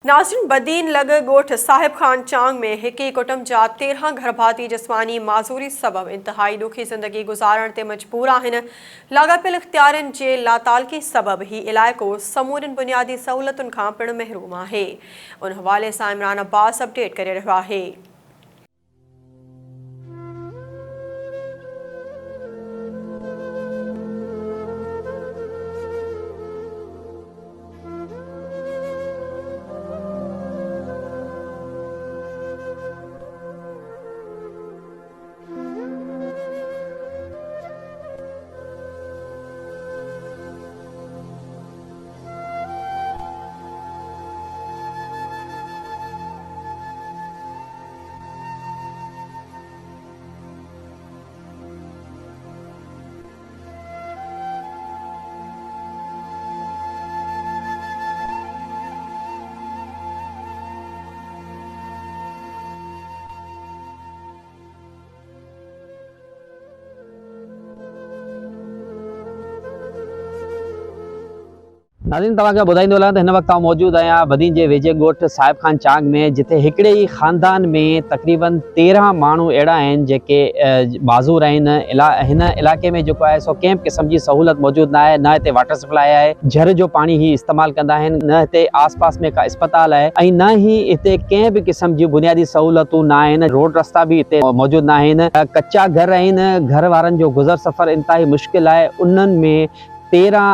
नाज़रीन, बदीन लॻ ॻोठ साहिब खान चांग में हिक ई कुटुंब जा 13 गर्भाती जिस्मानी माज़ूरी सबब इंतहाई ॾुखी ज़िंदगी गुज़ारण ते मजबूर आहिनि। लाॻापियल इख़्तियारनि जे लातालगी सबब ही इलाइक़ो समूरनि बुनियादी सहूलतुनि खां पिणु महरूम आहे। उन हवाले सां इमरान अब्बास अपडेट करे रहियो आहे। नाज़रीन, तव्हांखे ॿुधाईंदो हलां त हिन वक़्तु आउं मौजूदु आहियां बदीन जे वेझे ॻोठ साहिब खान चांग में, जिथे हिकिड़े ई ख़ानदान में तक़रीबन 13 माण्हू अहिड़ा आहिनि जेके माज़ूर आहिनि। हिन इलाइक़े में जेको आहे सो कंहिं बि क़िस्म जी सहूलियत मौजूदु न आहे। न हिते वाटर सप्लाई आहे, झर जो पाणी ही इस्तेमालु कंदा आहिनि, न हिते आसपास में का अस्पताल आहे ऐं न ही हिते कंहिं बि क़िस्म जी बुनियादी सहूलियतूं न आहिनि। रोड रस्ता बि हिते मौजूदु न आहिनि। कच्चा घर आहिनि। घर वारनि जो गुज़र सफ़र इंतिहाई मुश्किल आहे। उन्हनि में 13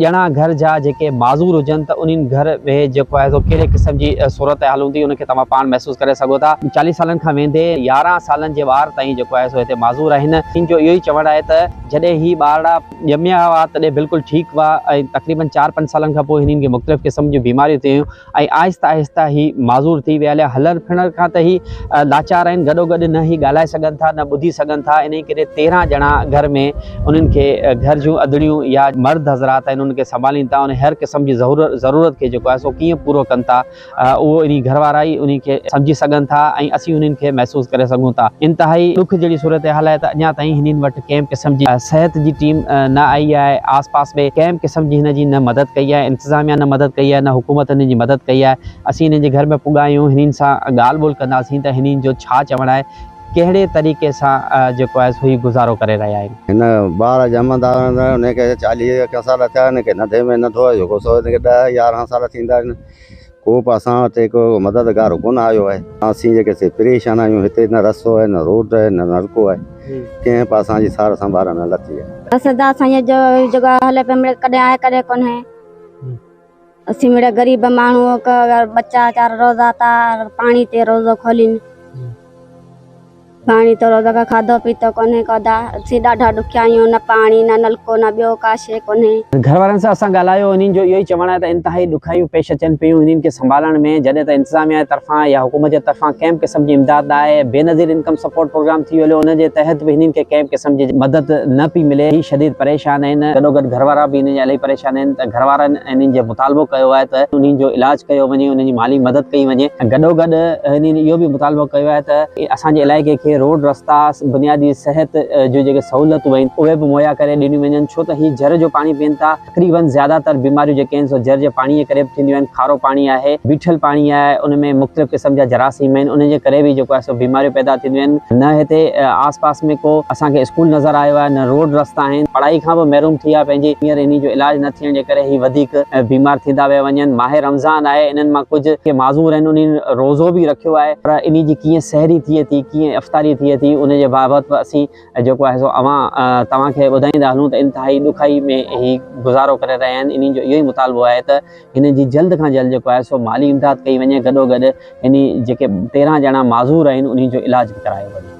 ॼणा घर जा जेके माज़ूर हुजनि त उन्हनि घर में जेको आहे सो कहिड़े क़िस्म जी सूरत हाल हूंदी उनखे तव्हां पाण महसूसु करे सघो था। 40 सालनि खां वेंदे 11 सालनि जे ॿार ताईं जेको आहे सो हिते माज़ूर आहिनि। हिन जो इहो ई चवणु आहे त जॾहिं ही ॿारड़ा ॼमिया हुआ तॾहिं बिल्कुलु ठीकु हुआ ऐं तक़रीबन 4-5 सालनि खां पोइ हिननि खे मुख़्तलिफ़ क़िस्म जूं बीमारियूं थियूं ऐं आहिस्ता आहिस्ता ही माज़ूर थी विया। हलण फिरण खां त ही लाचार आहिनि, गॾोगॾु न ही ॻाल्हाए सघनि था न ॿुधी सघनि था। इन करे 13 ॼणा घर में उन्हनि खे घर जूं अदड़ियूं या मर्द हज़रात आहिनि उनखे संभालीनि था। उन हर क़िस्म जी ज़रूरत खे जेको आहे सो कीअं पूरो कनि था उहो इन घर वारा ई उन खे सम्झी सघनि था ऐं असीं उन्हनि खे महसूसु करे सघूं था। इंतिहाई ॾुख जहिड़ी सूरत हाल आहे त अञा ताईं हिननि वटि कंहिं क़िस्म जी सिहत जी टीम न आई आहे। आसपास में कंहिं क़िस्म जी हिन जी न मदद कई आहे, इंतिज़ामिया न मदद कई आहे, न हुकूमत हिन जी मदद कई आहे। असीं हिननि जे घर में पुॻा आहियूं, हिननि सां ॻाल्हि ॿोल कंदासीं त हिननि जो छा चवणु आहे, कहिड़े तरीक़े सां जेको आहे सो ही गुज़ारो करे रहिया आहिनि। हिन ॿार ॼमंदा हुनखे 40 साल थिया, हिनखे नंढे में नथो आहे जेको सो हिनखे 10-11 साल थींदा आहिनि। को बि असां वटि को मददगार कोन आयो आहे। असीं जेके परेशान आहियूं, हिते न रस्तो आहे, न रोड आहे, न नलको आहे, कंहिं बि असांजी सार संभाल न लथी आहे। जगह हले पे कॾहिं आहे कॾहिं कोन्हे। असीं मेरा गरीब माण्हू बच्चा 4 रोज़ा था पाणी ते रोज़ो खोलीनि, पानी तो रोज़ का खाधो पीतो कोन्हे कोदा। असीं ॾाढा ॾुखिया आहियूं, न पाणी न नलको न ॿियो का शइ कोन्हे। घर वारनि सां असां ॻाल्हायो, इन्हनि जो इहो ई चवणु आहे त इंतिहाई ॾुखाइयूं पेश अचनि पियूं इन्हनि खे संभालण में। जॾहिं त इंतिज़ामिया जे तरफ़ां या हुकूमत जे तरफ़ां कंहिं बि क़िस्म जी इमदाद न आहे। बेनज़ीर इनकम सपोर्ट प्रोग्राम थी वियो, उनजे तहत बि हिननि खे कंहिं बि क़िस्म जी मदद न पई मिले। ही शदीद परेशान आहिनि। गॾोगॾु घर वारा बि हिन जा इलाही परेशान आहिनि। त घर वारनि हिननि जे मुतालबो कयो आहे त उन्हनि जो इलाजु कयो वञे, उन्हनि जी माली मदद कई वञे। गॾोगॾु हिननि इहो बि मुतालबो कयो आहे त असांजे इलाइक़े खे रोड रस्ता, बुनियादी सिहत जो जेके सहूलियतूं आहिनि उहे बि मुहैया करे ॾिनियूं वञनि। छो त ही झर जो पाणी पीअनि था। तक़रीबन ज़्यादातर बीमारियूं जेके आहिनि सो झर जे पाणीअ जे करे बि थींदियूं आहिनि। खारो पाणी आहे, बीठल पाणी आहे, उनमें मुख़्तलिफ़ क़िस्म जा जरासीम आहिनि, उनजे करे बि जेको आहे सो बीमारियूं पैदा थींदियूं आहिनि। न हिते आसपास में को असांखे स्कूल नज़र आयो आहे, न रोड रस्ता आहिनि। पढ़ाई खां बि महरूम थी विया पंहिंजी। हींअर इन जो इलाजु न थियण जे करे ही वधीक बीमार थींदा विया वञनि। माह रमज़ान आहे, इन्हनि मां कुझु के माज़ूर आहिनि, उन्हनि रोज़ो बि रखियो आहे, पर इन जी कीअं सहरी थिए थी, कीअं इफ़्तारी थिए थी, उनजे बाबति असीं जेको आहे सो तव्हांखे ॿुधाईंदा हलूं त इंतिहाई ॾुखाई में ही गुज़ारो करे रहिया आहिनि। इन्हनि जो इहो ई मुतालबो आहे त हिन जी जल्द खां जल्द जेको आहे सो माली इमदाद कई वञे। गॾोगॾु इन जेके 13 ॼणा माज़ूर आहिनि उन्हनि जो इलाजु बि करायो वञे।